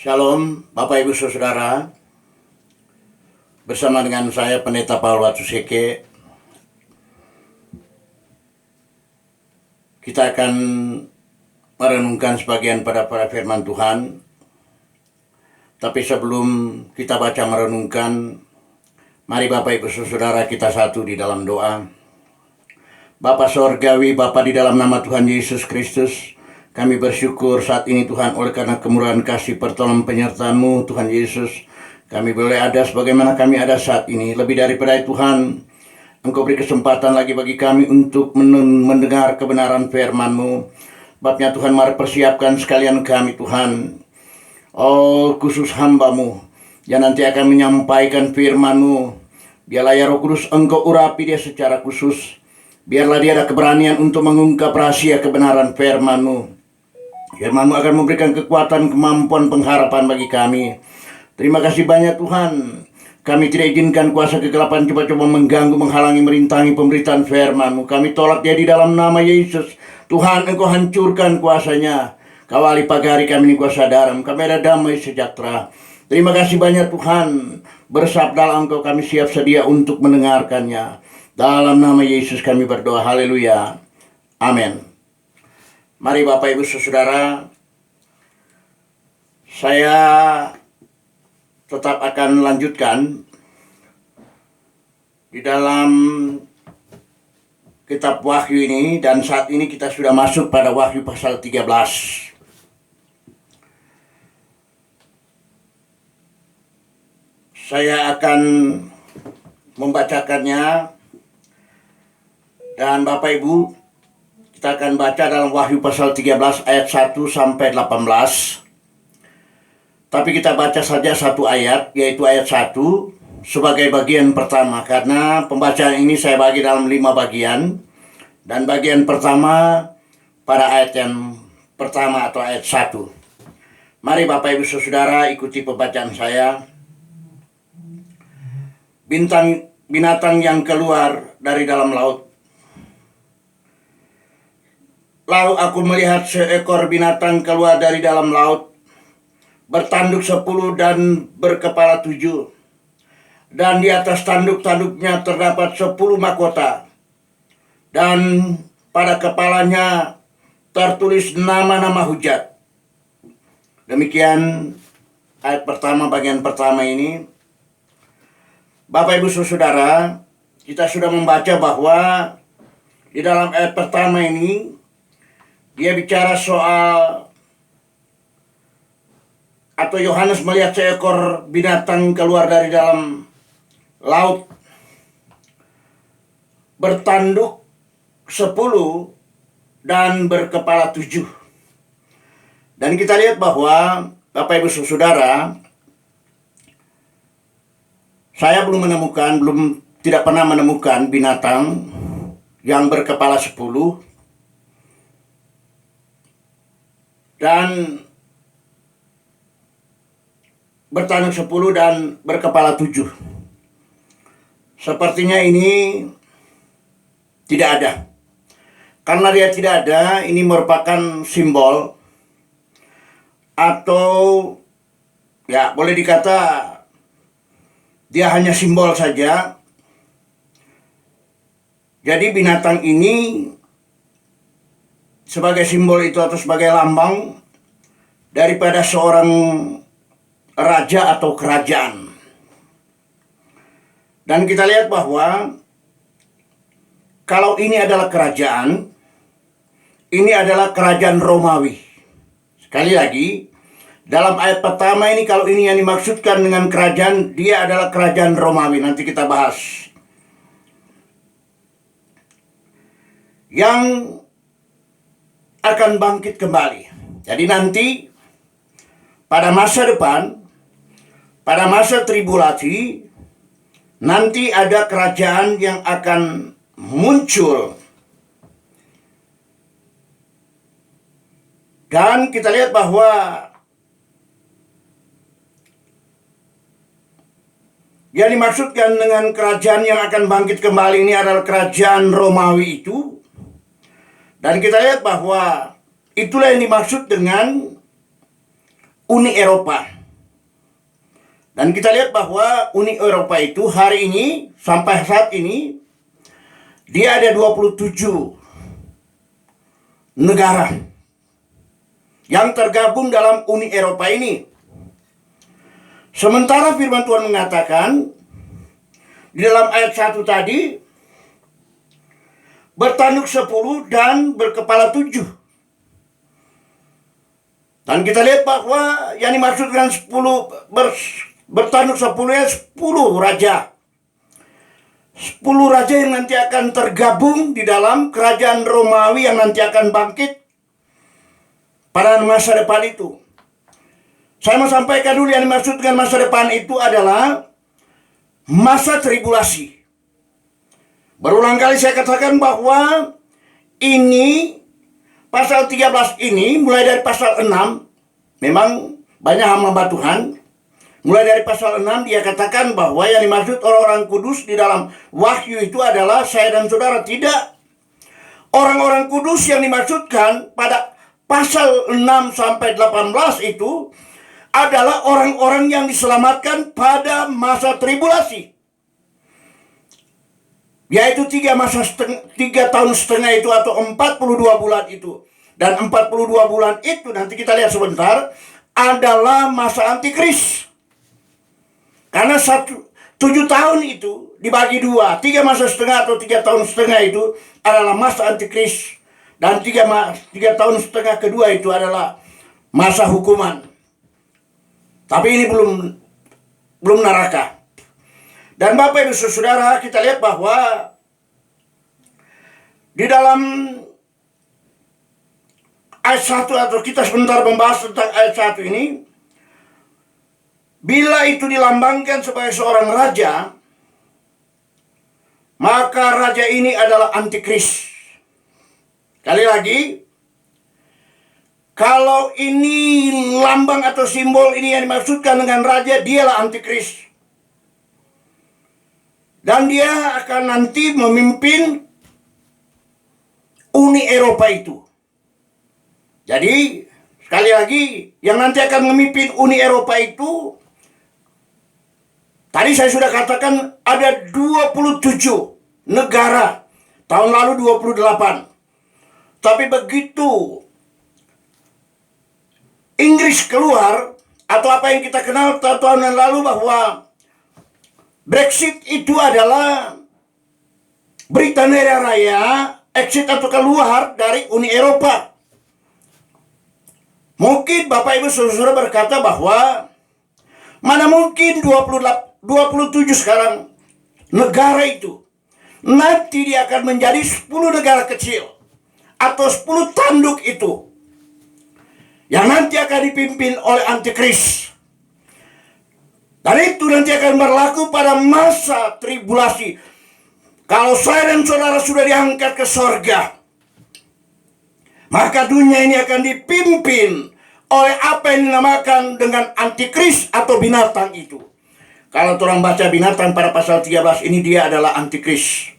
Shalom, Bapak Ibu Saudara. Bersama dengan saya Pendeta Paul Watuseke, kita akan merenungkan sebagian pada firman Tuhan. Tapi sebelum kita baca merenungkan, mari Bapak Ibu Saudara kita satu di dalam doa. Bapa Sorgawi, Bapa di dalam nama Tuhan Yesus Kristus, kami bersyukur saat ini Tuhan oleh karena kemurahan kasih pertolongan penyertaan-Mu Tuhan Yesus. Kami boleh ada sebagaimana kami ada saat ini. Lebih daripada itu Tuhan, Engkau beri kesempatan lagi bagi kami untuk mendengar kebenaran firman-Mu. Babnya Tuhan, mari persiapkan sekalian kami Tuhan. Oh, khusus hamba-Mu yang nanti akan menyampaikan firman-Mu. Biarlah ya Roh Kudus Engkau urapi dia secara khusus. Biarlah dia ada keberanian untuk mengungkap rahasia kebenaran firman-Mu. Firman-Mu akan memberikan kekuatan, kemampuan, pengharapan bagi kami. Terima kasih banyak Tuhan. Kami tidak izinkan kuasa kegelapan coba-coba mengganggu, menghalangi, merintangi pemberitaan firman-Mu. Kami tolak dia di dalam nama Yesus. Tuhan, Engkau hancurkan kuasanya. Kawali pagi hari kami ini kuasa dalam. Kami ada damai sejahtera. Terima kasih banyak Tuhan. Bersabdalah Engkau, kami siap sedia untuk mendengarkannya. Dalam nama Yesus kami berdoa. Haleluya. Amin. Mari Bapak Ibu Saudara, saya tetap akan lanjutkan di dalam kitab Wahyu ini, dan saat ini kita sudah masuk pada Wahyu pasal 13. Saya akan membacakannya, dan Bapak Ibu, kita akan baca dalam Wahyu pasal 13 ayat 1 sampai 18. Tapi kita baca saja satu ayat, yaitu ayat 1 sebagai bagian pertama. Karena pembacaan ini saya bagi dalam 5 bagian. Dan bagian pertama pada ayat yang pertama atau ayat 1. Mari Bapak Ibu Saudara ikuti pembacaan saya. Binatang yang keluar dari dalam laut. Lalu aku melihat seekor binatang keluar dari dalam laut, bertanduk 10 dan berkepala 7. Dan di atas tanduk-tanduknya terdapat 10 mahkota. Dan pada kepalanya tertulis nama-nama hujat. Demikian ayat pertama, bagian pertama ini. Bapak Ibu Saudara, kita sudah membaca bahwa di dalam ayat pertama ini dia bicara soal, atau Yohanes melihat seekor binatang keluar dari dalam laut, bertanduk 10 dan berkepala 7. Dan kita lihat bahwa Bapak Ibu Saudara, saya tidak pernah menemukan binatang yang berkepala 10 dan bertanduk 10 dan berkepala 7. Sepertinya ini tidak ada. Karena dia tidak ada, ini merupakan simbol, atau ya boleh dikata dia hanya simbol saja. Jadi binatang ini sebagai simbol itu atau sebagai lambang daripada seorang raja atau kerajaan. Dan kita lihat bahwa kalau ini adalah kerajaan, ini adalah kerajaan Romawi. Sekali lagi, dalam ayat pertama ini, kalau ini yang dimaksudkan dengan kerajaan, dia adalah kerajaan Romawi. Nanti kita bahas. Yang akan bangkit kembali. Jadi nanti pada masa depan, pada masa tribulasi, nanti ada kerajaan yang akan muncul. Dan kita lihat bahwa yang dimaksudkan dengan kerajaan yang akan bangkit kembali ini adalah kerajaan Romawi itu. Dan kita lihat bahwa itulah yang dimaksud dengan Uni Eropa. Dan kita lihat bahwa Uni Eropa itu hari ini, sampai saat ini, dia ada 27 negara yang tergabung dalam Uni Eropa ini. Sementara firman Tuhan mengatakan, di dalam ayat 1 tadi, bertanduk 10 dan berkepala 7. Dan kita lihat bahwa yang dimaksud dengan 10 bertanduk 10-nya 10 raja. 10 raja yang nanti akan tergabung di dalam kerajaan Romawi yang nanti akan bangkit pada masa depan itu. Saya mau sampaikan dulu yang dimaksud dengan masa depan itu adalah masa tribulasi. Berulang kali saya katakan bahwa ini pasal 13 ini mulai dari pasal 6 memang banyak hamba Tuhan. Mulai dari pasal 6 dia katakan bahwa yang dimaksud orang-orang kudus di dalam Wahyu itu adalah saya dan saudara. Tidak. Orang-orang kudus yang dimaksudkan pada pasal 6 sampai 18 itu adalah orang-orang yang diselamatkan pada masa tribulasi. Yaitu 3 tahun setengah itu atau 42 bulan itu. Dan 42 bulan itu nanti kita lihat sebentar adalah masa antikris. Karena 7 tahun itu dibagi 2. 3 masa setengah atau 3 tahun setengah itu adalah masa antikris. Dan 3 tahun setengah kedua itu adalah masa hukuman. Tapi ini belum neraka. Dan Bapak Ibu Saudara, kita lihat bahwa di dalam ayat 1 atau kita sebentar membahas tentang ayat 1 ini. Bila itu dilambangkan sebagai seorang raja, maka raja ini adalah antikris. Kali lagi, kalau ini lambang atau simbol ini yang dimaksudkan dengan raja, dialah antikris. Dan dia akan nanti memimpin Uni Eropa itu. Jadi, sekali lagi, yang nanti akan memimpin Uni Eropa itu, tadi saya sudah katakan ada 27 negara. Tahun lalu 28. Tapi begitu Inggris keluar, atau apa yang kita kenal tahun yang lalu bahwa Brexit itu adalah Britania Raya exit atau keluar dari Uni Eropa. Mungkin Bapak Ibu Saudara berkata bahwa mana mungkin 27 sekarang negara itu nanti dia akan menjadi 10 negara kecil atau 10 tanduk itu yang nanti akan dipimpin oleh antikris. Dan itu nanti akan berlaku pada masa tribulasi. Kalau saya dan saudara sudah diangkat ke sorga, maka dunia ini akan dipimpin oleh apa yang dinamakan dengan antikris atau binatang itu. Kalau orang baca binatang pada pasal 13 ini, dia adalah antikris.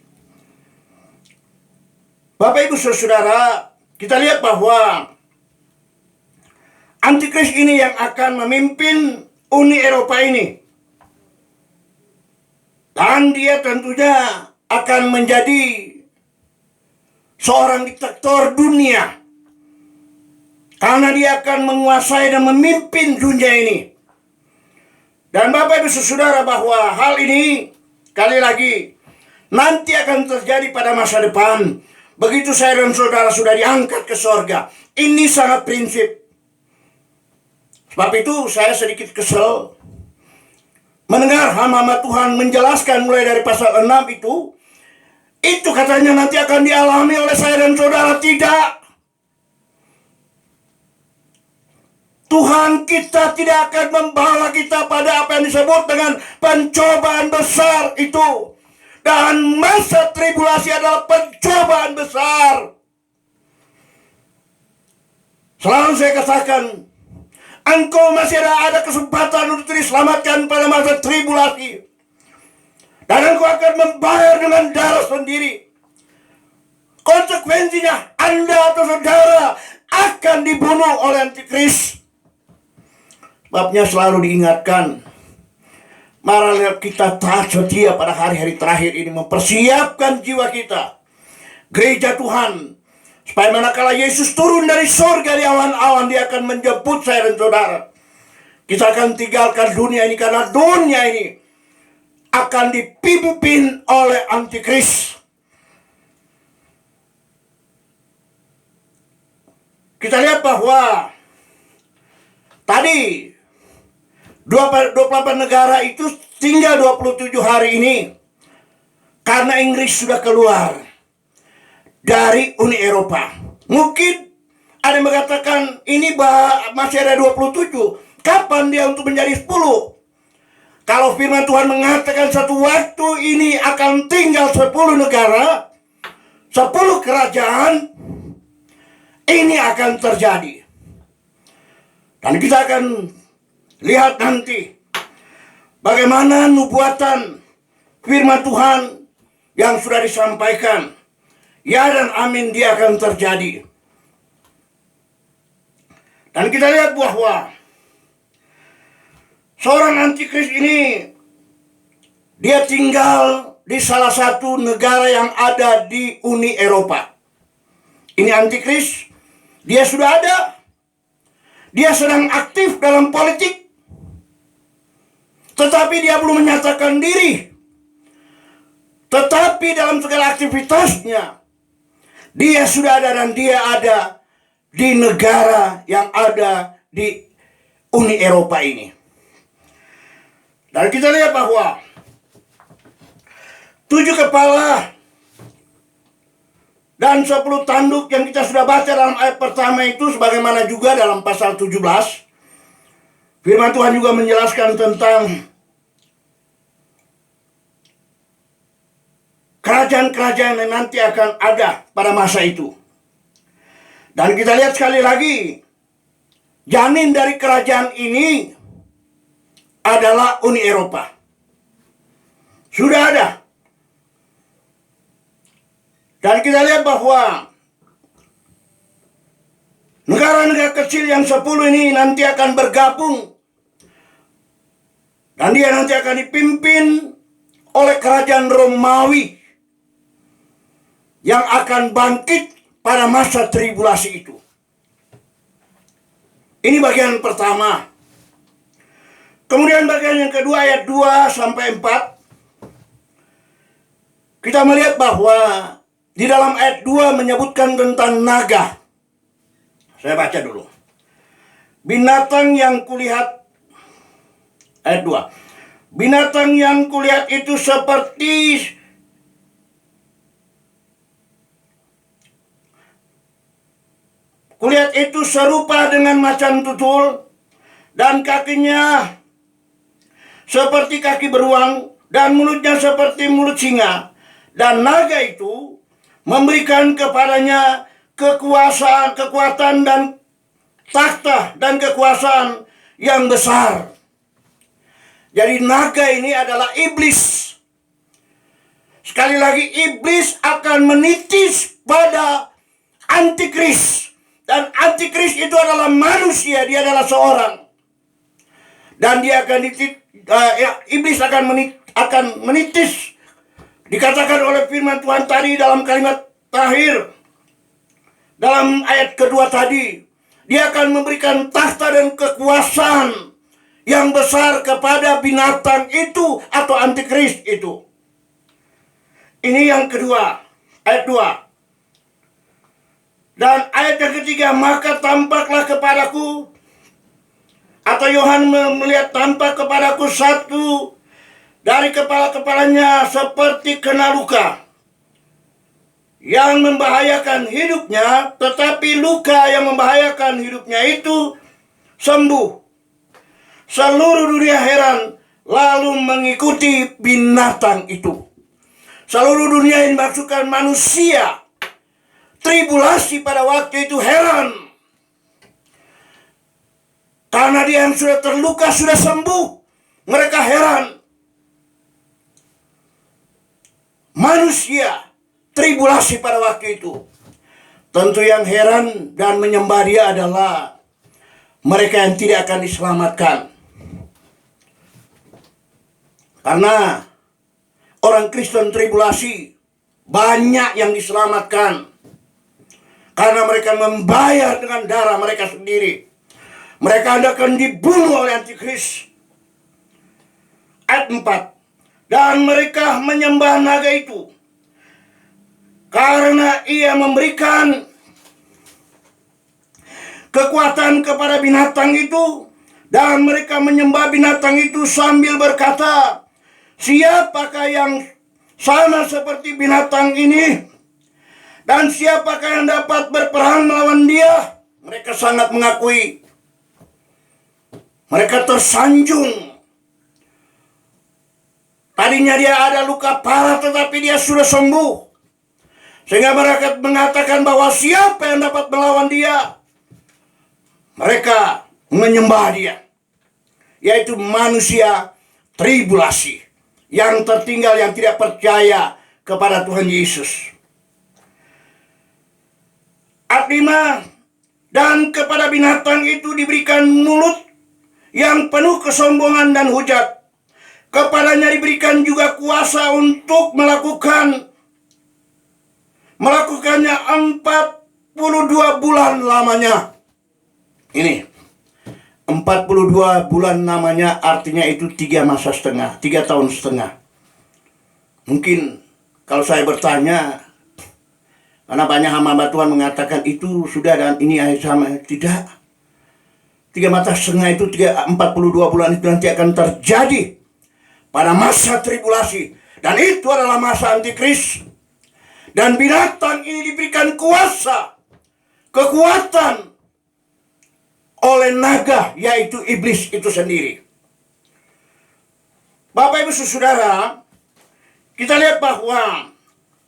Bapak Ibu Saudara, kita lihat bahwa antikris ini yang akan memimpin Uni Eropa ini. Dan dia tentunya akan menjadi seorang diktator dunia. Karena dia akan menguasai dan memimpin dunia ini. Dan Bapak Ibu Saudara bahwa hal ini, kali lagi, nanti akan terjadi pada masa depan. Begitu saya dan saudara sudah diangkat ke sorga. Ini sangat prinsip. Sebab itu saya sedikit kesel mendengar hamba Tuhan menjelaskan mulai dari pasal 6 itu katanya nanti akan dialami oleh saya dan saudara. Tidak. Tuhan kita tidak akan membawa kita pada apa yang disebut dengan pencobaan besar itu. Dan masa tribulasi adalah pencobaan besar. Selalu saya katakan, engkau masih ada kesempatan untuk diselamatkan pada masa tribulasi. Dan engkau akan membayar dengan darah sendiri. Konsekuensinya Anda atau saudara akan dibunuh oleh antikris. Babnya selalu diingatkan, marilah kita taat setia pada hari-hari terakhir ini, mempersiapkan jiwa kita, gereja Tuhan, supaya manakala Yesus turun dari sorga di awan-awan, Dia akan menjemput saya dan saudara. Kita akan tinggalkan dunia ini, karena dunia ini akan dipimpin oleh antikris. Kita lihat bahwa tadi 28 negara itu tinggal 27 hari ini karena Inggris sudah keluar dari Uni Eropa. Mungkin ada yang mengatakan ini masih ada 27. Kapan dia untuk menjadi 10? Kalau firman Tuhan mengatakan satu waktu ini akan tinggal 10 negara, 10 kerajaan, ini akan terjadi. Dan kita akan lihat nanti bagaimana nubuatan firman Tuhan yang sudah disampaikan. Ya dan amin, dia akan terjadi. Dan kita lihat bahwa seorang antikris ini, dia tinggal di salah satu negara yang ada di Uni Eropa. Ini antikris, dia sudah ada. Dia sedang aktif dalam politik, tetapi dia belum menyatakan diri. Tetapi dalam segala aktivitasnya, dia sudah ada dan dia ada di negara yang ada di Uni Eropa ini. Dan kita lihat bahwa 7 kepala dan 10 tanduk yang kita sudah baca dalam ayat pertama itu, sebagaimana juga dalam pasal 17, firman Tuhan juga menjelaskan tentang kerajaan-kerajaan yang nanti akan ada pada masa itu. Dan kita lihat sekali lagi, janin dari kerajaan ini adalah Uni Eropa. Sudah ada. Dan kita lihat bahwa negara-negara kecil yang 10 ini nanti akan bergabung. Dan dia nanti akan dipimpin oleh kerajaan Romawi yang akan bangkit pada masa tribulasi itu. Ini bagian pertama. Kemudian bagian yang kedua, ayat 2 sampai 4. Kita melihat bahwa di dalam ayat 2 menyebutkan tentang naga. Saya baca dulu. Binatang yang kulihat, ayat 2. Binatang yang kulihat itu seperti kulihat itu serupa dengan macan tutul, dan kakinya seperti kaki beruang, dan mulutnya seperti mulut singa. Dan naga itu memberikan kepadanya kekuasaan, kekuatan dan takhta dan kekuasaan yang besar. Jadi naga ini adalah iblis. Sekali lagi, iblis akan menitis pada antikris. Dan antikris itu adalah manusia, dia adalah seorang. Dan dia akan iblis akan menitis. Dikatakan oleh firman Tuhan tadi dalam kalimat terakhir, dalam ayat kedua tadi, dia akan memberikan takhta dan kekuasaan yang besar kepada binatang itu atau antikris itu. Ini yang kedua, ayat 2. Dan ayat yang ketiga, maka tampaklah kepadaku, atau Yohanes melihat tampak kepadaku satu dari kepala-kepalanya seperti kena luka yang membahayakan hidupnya, tetapi luka yang membahayakan hidupnya itu sembuh. Seluruh dunia heran lalu mengikuti binatang itu. Seluruh dunia yang dimaksudkan manusia. Tribulasi pada waktu itu heran. Karena dia yang sudah terluka sudah sembuh. Mereka heran. Manusia tribulasi pada waktu itu. Tentu yang heran dan menyembah dia adalah mereka yang tidak akan diselamatkan. Karena orang Kristen tribulasi banyak yang diselamatkan karena mereka membayar dengan darah mereka sendiri. Mereka akan dibunuh oleh Antikris. Ayat 4. Dan mereka menyembah naga itu karena ia memberikan kekuatan kepada binatang itu. Dan mereka menyembah binatang itu sambil berkata, siapakah yang sama seperti binatang ini? Dan siapakah yang dapat berperang melawan dia? Mereka sangat mengakui. Mereka tersanjung. Tadinya dia ada luka parah tetapi dia sudah sembuh. Sehingga mereka mengatakan bahwa siapa yang dapat melawan dia? Mereka menyembah dia. Yaitu manusia tribulasi. Yang tertinggal, yang tidak percaya kepada Tuhan Yesus. Ayat 5. Dan kepada binatang itu diberikan mulut yang penuh kesombongan dan hujat. Kepadanya diberikan juga kuasa untuk melakukannya 42 bulan lamanya. Ini 42 bulan namanya artinya itu 3 masa setengah, 3 tahun setengah. Mungkin kalau saya bertanya, karena banyak hamba Tuhan mengatakan itu sudah dan ini akhir sama. Tidak. 3 masa setengah itu 42 bulan itu nanti akan terjadi pada masa tribulasi. Dan itu adalah masa Antikris. Dan binatang ini diberikan kuasa, kekuatan oleh naga, yaitu iblis itu sendiri. Bapak Ibu Saudara, kita lihat bahwa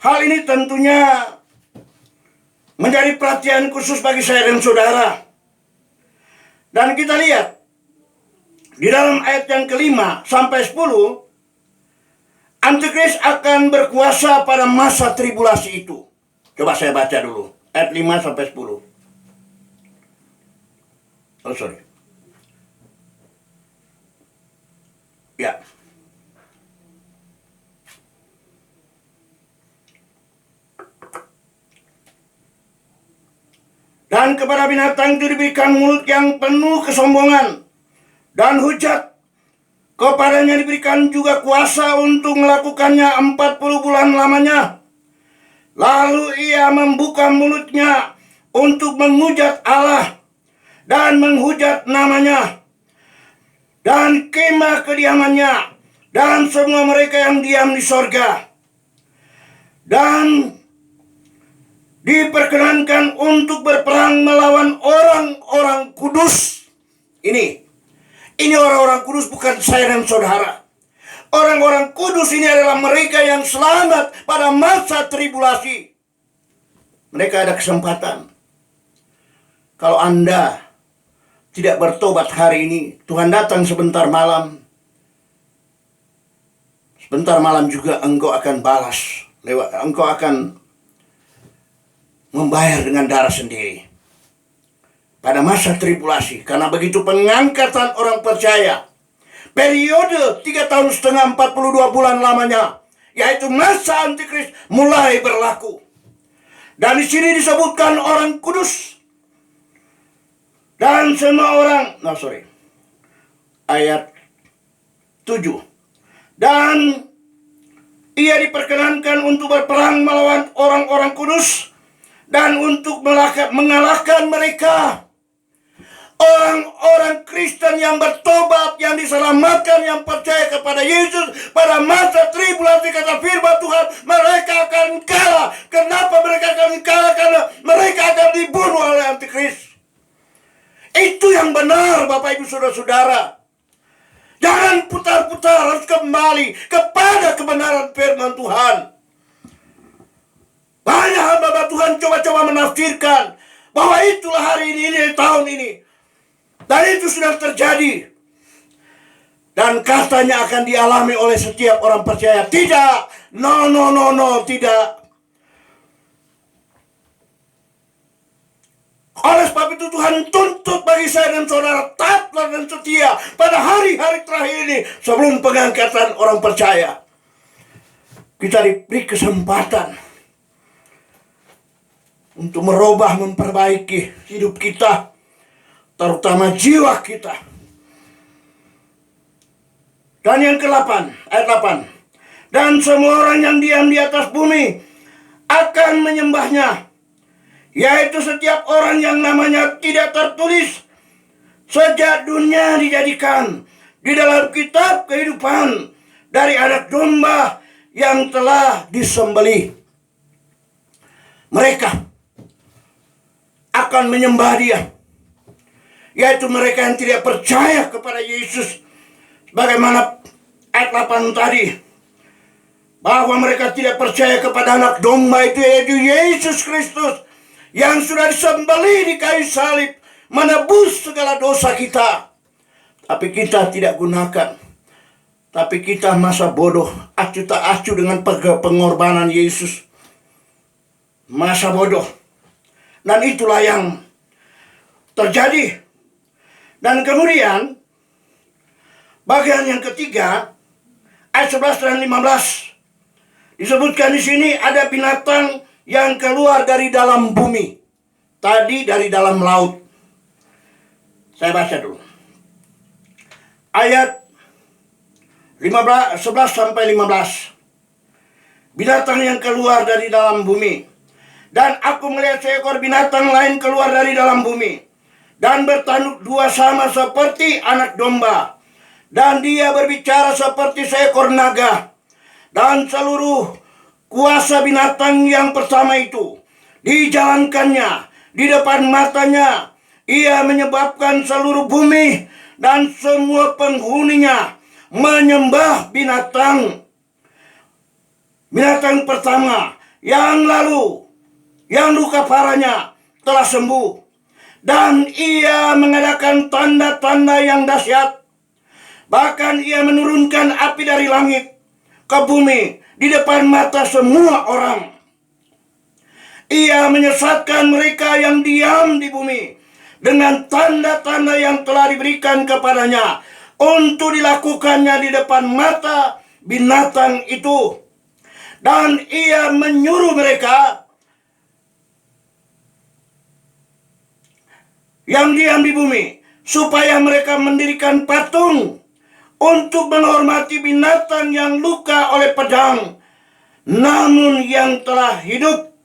hal ini tentunya menjadi perhatian khusus bagi saya dan saudara. Dan kita lihat di dalam ayat yang ke-5 sampai 10, Antikris akan berkuasa pada masa tribulasi itu. Coba saya baca dulu ayat 5 sampai 10. Oh sorry. Ya. Dan kepada binatang itu diberikan mulut yang penuh kesombongan dan hujat. Kepadanya diberikan juga kuasa untuk melakukannya 40 bulan lamanya. Lalu ia membuka mulutnya untuk menghujat Allah dan menghujat namanya dan kemah kediamannya dan semua mereka yang diam di sorga. Dan diperkenankan untuk berperang melawan orang-orang kudus. Ini orang-orang kudus, bukan saya dan saudara. Orang-orang kudus ini adalah mereka yang selamat pada masa tribulasi. Mereka ada kesempatan. Kalau Anda tidak bertobat hari ini, Tuhan datang sebentar malam. Sebentar malam juga engkau akan balas. Engkau akan membayar dengan darah sendiri pada masa tribulasi. Karena begitu pengangkatan orang percaya, periode 3 tahun setengah 42 bulan lamanya, yaitu masa Antikris mulai berlaku. Dan di sini disebutkan orang kudus dan semua orang, ayat 7. Dan ia diperkenankan untuk berperang melawan orang-orang kudus dan untuk mengalahkan mereka. Orang-orang Kristen yang bertobat, yang diselamatkan, yang percaya kepada Yesus pada masa tribulasi, kata firman Tuhan, mereka akan kalah. Kenapa mereka akan kalah? Karena mereka akan dibunuh oleh Antikris. Itu yang benar, Bapak Ibu Saudara-saudara. Jangan putar-putar, harus kembali kepada kebenaran firman Tuhan. Banyak hamba Tuhan coba-coba menafsirkan bahwa itulah hari ini, tahun ini. Dan itu sudah terjadi. Dan katanya akan dialami oleh setiap orang percaya. Tidak. No, tidak. Oleh sebab itu Tuhan tuntut bagi saya dan saudara taatlah dan setia pada hari-hari terakhir ini sebelum pengangkatan orang percaya. Kita diberi kesempatan untuk merubah, memperbaiki hidup kita, terutama jiwa kita. Dan yang ke-8, ayat 8. Dan semua orang yang diam di atas bumi akan menyembahnya, yaitu setiap orang yang namanya tidak tertulis sejak dunia dijadikan di dalam kitab kehidupan dari anak domba yang telah disembelih. Mereka akan menyembah Dia, yaitu mereka yang tidak percaya kepada Yesus. Bagaimana ayat 8 tadi, bahwa mereka tidak percaya kepada anak domba itu, yaitu Yesus Kristus, yang sudah disembelih di kayu salib, menebus segala dosa kita. Tapi kita tidak gunakan. Tapi kita masa bodoh, acuh tak acuh dengan pengorbanan Yesus. Masa bodoh. Dan itulah yang terjadi. Dan kemudian bagian yang ketiga, ayat 11 dan 15. Disebutkan di sini ada binatang yang keluar dari dalam bumi. Tadi dari dalam laut. Saya baca dulu. Ayat 11 sampai 15. Binatang yang keluar dari dalam bumi. Dan aku melihat seekor binatang lain keluar dari dalam bumi, dan bertanduk dua sama seperti anak domba. Dan dia berbicara seperti seekor naga. Dan seluruh kuasa binatang yang pertama itu dijalankannya di depan matanya. Ia menyebabkan seluruh bumi dan semua penghuninya menyembah binatang pertama yang luka parahnya telah sembuh. Dan ia mengadakan tanda-tanda yang dahsyat. Bahkan ia menurunkan api dari langit ke bumi di depan mata semua orang. Ia menyesatkan mereka yang diam di bumi dengan tanda-tanda yang telah diberikan kepadanya untuk dilakukannya di depan mata binatang itu. Dan ia menyuruh mereka yang diam di bumi supaya mereka mendirikan patung untuk menghormati binatang yang luka oleh pedang, namun yang telah hidup.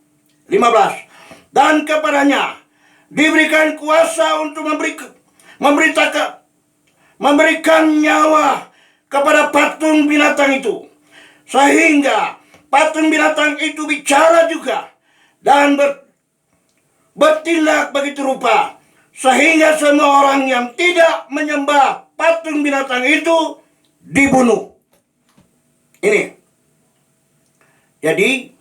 15. Dan kepadanya diberikan kuasa untuk memberikan nyawa kepada patung binatang itu, sehingga patung binatang itu bicara juga dan bertindak begitu rupa, sehingga semua orang yang tidak menyembah patung binatang itu dibunuh. Ini. Jadi,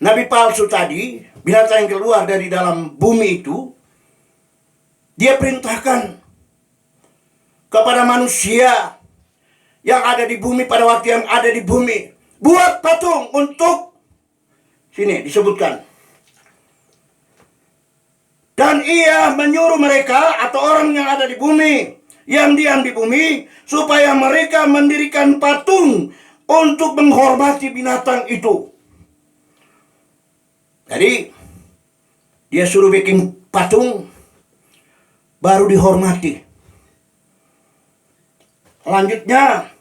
nabi palsu tadi, binatang yang keluar dari dalam bumi itu, dia perintahkan kepada manusia yang ada di bumi pada waktu yang ada di bumi, buat patung untuk, sini disebutkan. Dan ia menyuruh mereka atau orang yang ada di bumi, yang diam di bumi, supaya mereka mendirikan patung untuk menghormati binatang itu. Jadi dia suruh bikin patung baru dihormati. Lanjutnya,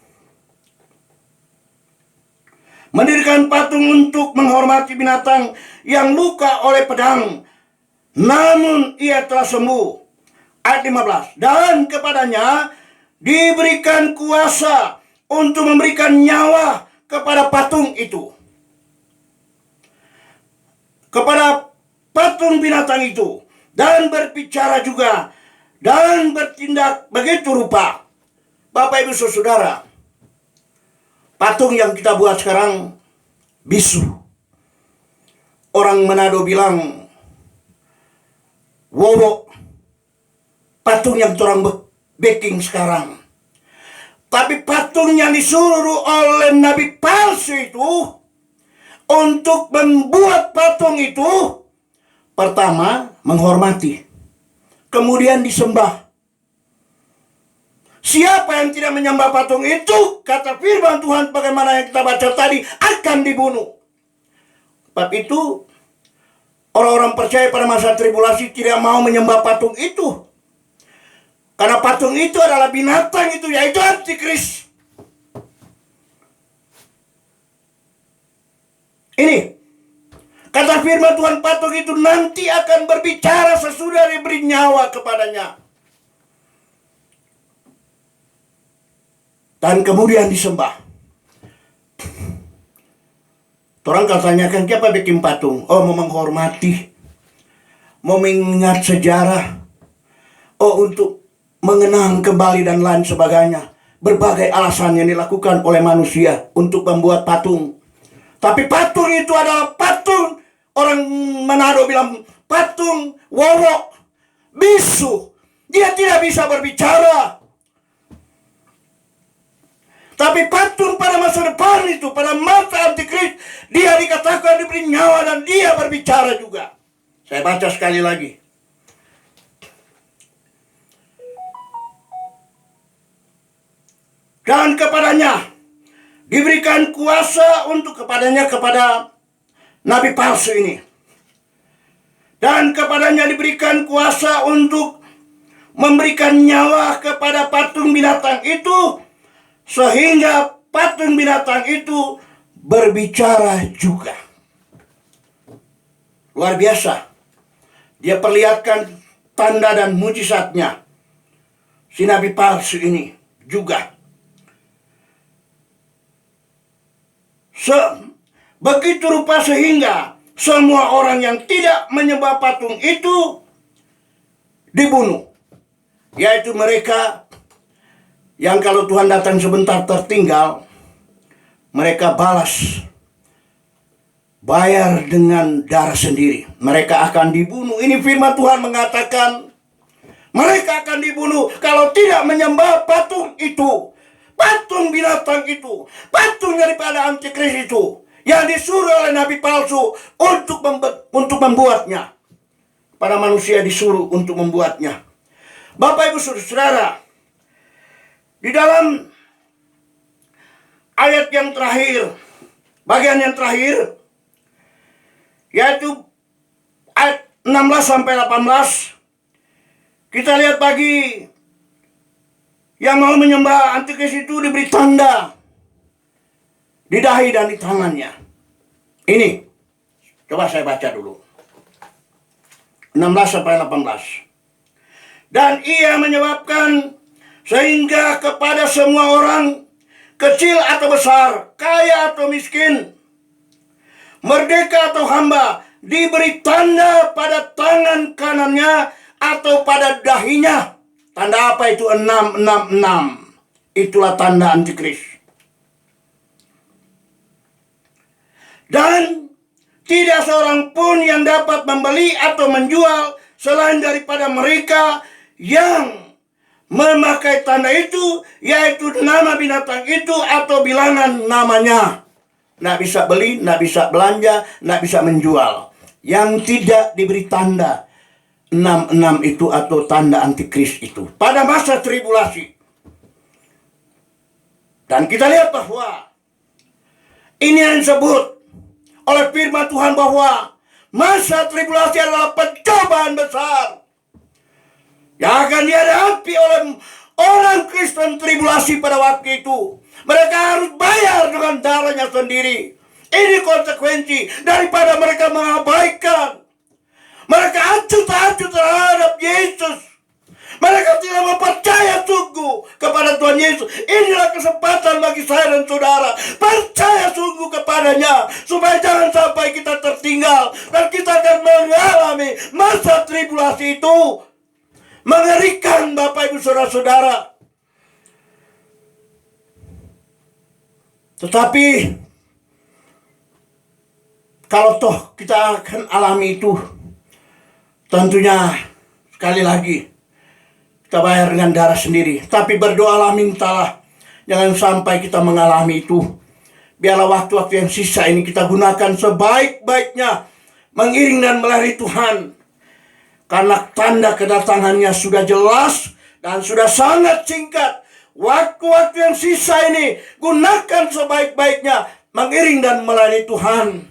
mendirikan patung untuk menghormati binatang yang luka oleh pedang, namun ia telah sembuh. Ayat 15. Dan kepadanya diberikan kuasa untuk memberikan nyawa kepada patung itu, kepada patung binatang itu, dan berbicara juga dan bertindak begitu rupa. Bapak Ibu Saudara, patung yang kita buat sekarang bisu. Orang Manado bilang wowo, patung yang orang baking sekarang. Tapi patung yang disuruh oleh nabi palsu itu untuk membuat patung itu, pertama menghormati, kemudian disembah. Siapa yang tidak menyembah patung itu, kata firman Tuhan bagaimana yang kita baca tadi, akan dibunuh. Sebab itu orang-orang percaya pada masa tribulasi tidak mau menyembah patung itu. Karena patung itu adalah binatang itu, yaitu antikris. Ini kata firman Tuhan, patung itu nanti akan berbicara sesudah diberi nyawa kepadanya. Dan kemudian disembah. Orang kalau tanyakan, kenapa bikin patung? Oh, mau menghormati, mau mengingat sejarah, oh untuk mengenang kembali dan lain sebagainya. Berbagai alasan yang dilakukan oleh manusia untuk membuat patung. Tapi patung itu adalah patung, orang Manado bilang patung woro, bisu. Dia tidak bisa berbicara. Tapi patung pada masa depan itu, pada masa antikris, dia dikatakan diberi nyawa dan dia berbicara juga. Saya baca sekali lagi. Dan kepadanya diberikan kuasa kepada nabi palsu ini. Dan kepadanya diberikan kuasa untuk memberikan nyawa kepada patung binatang itu, sehingga patung binatang itu berbicara juga. Luar biasa. Dia perlihatkan tanda dan mujizatnya. Si nabi palsu ini juga. Begitu rupa sehingga semua orang yang tidak menyembah patung itu dibunuh. Yaitu mereka yang kalau Tuhan datang sebentar tertinggal, mereka balas, bayar dengan darah sendiri. Mereka akan dibunuh. Ini firman Tuhan mengatakan, mereka akan dibunuh kalau tidak menyembah patung itu. Patung binatang itu, patung daripada antikris itu, yang disuruh oleh nabi palsu untuk membuatnya. Para manusia disuruh untuk membuatnya. Bapak Ibu Saudara, di dalam ayat yang terakhir, bagian yang terakhir, yaitu ayat 16 sampai 18, kita lihat bagi yang mau menyembah antikris itu diberi tanda di dahi dan di tangannya. Ini, coba saya baca dulu. 16 sampai 18. Dan ia menyebabkan sehingga kepada semua orang, kecil atau besar, kaya atau miskin, merdeka atau hamba, diberi tanda pada tangan kanannya atau pada dahinya. Tanda apa itu? 666. Itulah tanda antikris. Dan tidak seorang pun yang dapat membeli atau menjual selain daripada mereka yang memakai tanda itu, yaitu nama binatang itu atau bilangan namanya. Nggak bisa beli, nggak bisa belanja, nggak bisa menjual. Yang tidak diberi tanda 66 itu atau tanda antikris itu pada masa tribulasi. Dan kita lihat bahwa ini yang disebut oleh firman Tuhan bahwa masa tribulasi adalah pencobaan besar yang akan dihadapi oleh orang Kristen tribulasi pada waktu itu. Mereka harus bayar dengan darahnya sendiri. Ini konsekuensi daripada mereka mengabaikan. Mereka acuh-acuh terhadap Yesus. Mereka tidak mempercaya sungguh kepada Tuhan Yesus. Inilah kesempatan bagi saya dan saudara. Percaya sungguh kepadanya. Supaya jangan sampai kita tertinggal. Dan kita akan mengalami masa tribulasi itu. Mengerikan Bapak Ibu Saudara-saudara. Tetapi kalau toh kita akan alami itu, tentunya sekali lagi kita bayar dengan darah sendiri. Tapi berdoalah, mintalah, jangan sampai kita mengalami itu. Biarlah waktu-waktu yang sisa ini kita gunakan sebaik-baiknya, mengiring dan melayani Tuhan. Karena tanda kedatangannya sudah jelas dan sudah sangat singkat. Waktu-waktu yang sisa ini gunakan sebaik-baiknya mengiring dan melayani Tuhan.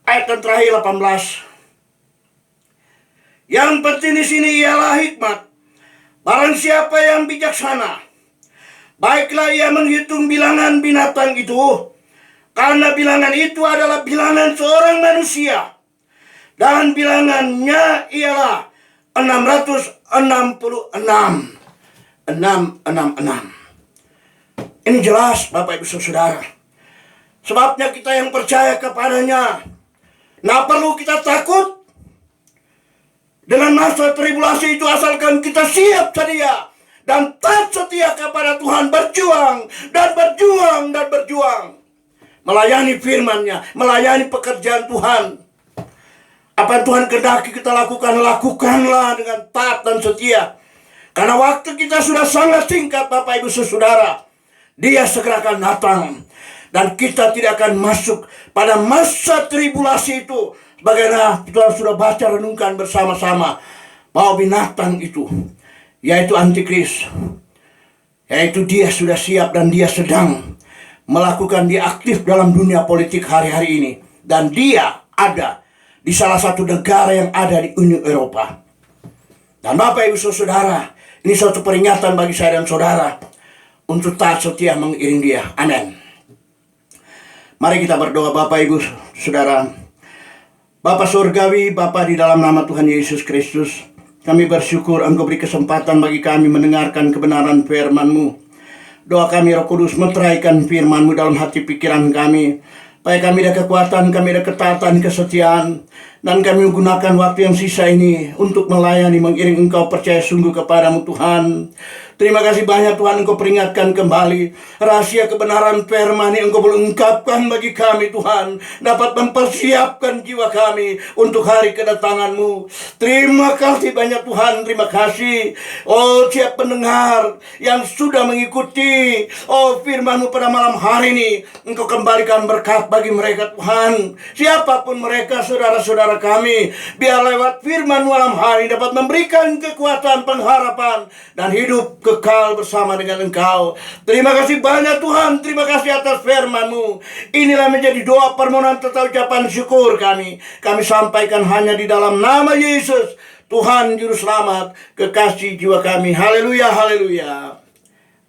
Ayat yang terakhir 18. Yang penting di sini ialah hikmat. Barang siapa yang bijaksana, baiklah ia menghitung bilangan binatang itu, karena bilangan itu adalah bilangan seorang manusia. Dan bilangannya ialah 666. 666. Ini jelas Bapak Ibu Saudara. Sebabnya kita yang percaya kepadanya, nah perlu kita takut dengan masa tribulasi itu, asalkan kita siap sedia dan taat setia kepada Tuhan, berjuang dan berjuang dan berjuang. Melayani firman-Nya, melayani pekerjaan Tuhan. Apa yang Tuhan kehendaki kita lakukan, lakukanlah dengan taat dan setia. Karena waktu kita sudah sangat singkat Bapak Ibu Saudara. Dia segera akan datang. Dan kita tidak akan masuk pada masa tribulasi itu. Bagaimana kita sudah baca renungkan bersama-sama. Bahwa binatang itu, yaitu antikris, yaitu dia sudah siap dan dia sedang melakukan, dia aktif dalam dunia politik hari-hari ini. Dan dia ada di salah satu negara yang ada di Uni Eropa. Dan Bapak Ibu Saudara, ini suatu peringatan bagi saya dan saudara untuk taat setia mengiring dia. Amin. Mari kita berdoa Bapak Ibu Saudara. Bapa Surgawi, Bapa di dalam nama Tuhan Yesus Kristus, kami bersyukur Engkau beri kesempatan bagi kami mendengarkan kebenaran firman-Mu. Doa kami Roh Kudus, meteraikan firman-Mu dalam hati pikiran kami, supaya kami ada kekuatan, kami ada ketaatan, kesetiaan, dan kami menggunakan waktu yang sisa ini untuk melayani, mengiring Engkau, percaya sungguh kepadamu Tuhan. Terima kasih banyak Tuhan, Engkau peringatkan kembali rahasia kebenaran firman yang Engkau boleh ungkapkan bagi kami Tuhan, dapat mempersiapkan jiwa kami untuk hari kedatangan-Mu. Terima kasih banyak Tuhan, terima kasih. Oh, siap pendengar yang sudah mengikuti firman-Mu pada malam hari ini, Engkau kembalikan berkat bagi mereka Tuhan. Siapapun mereka, saudara-saudara kami, biar lewat firman malam hari dapat memberikan kekuatan, pengharapan, dan hidup kekal bersama dengan Engkau. Terima kasih banyak Tuhan, terima kasih atas firman-Mu. Inilah menjadi doa permohonan serta ucapan syukur kami. Kami sampaikan hanya di dalam nama Yesus, Tuhan Juru Selamat, kekasih jiwa kami. Haleluya, haleluya.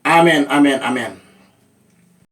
Amin, amin, amin.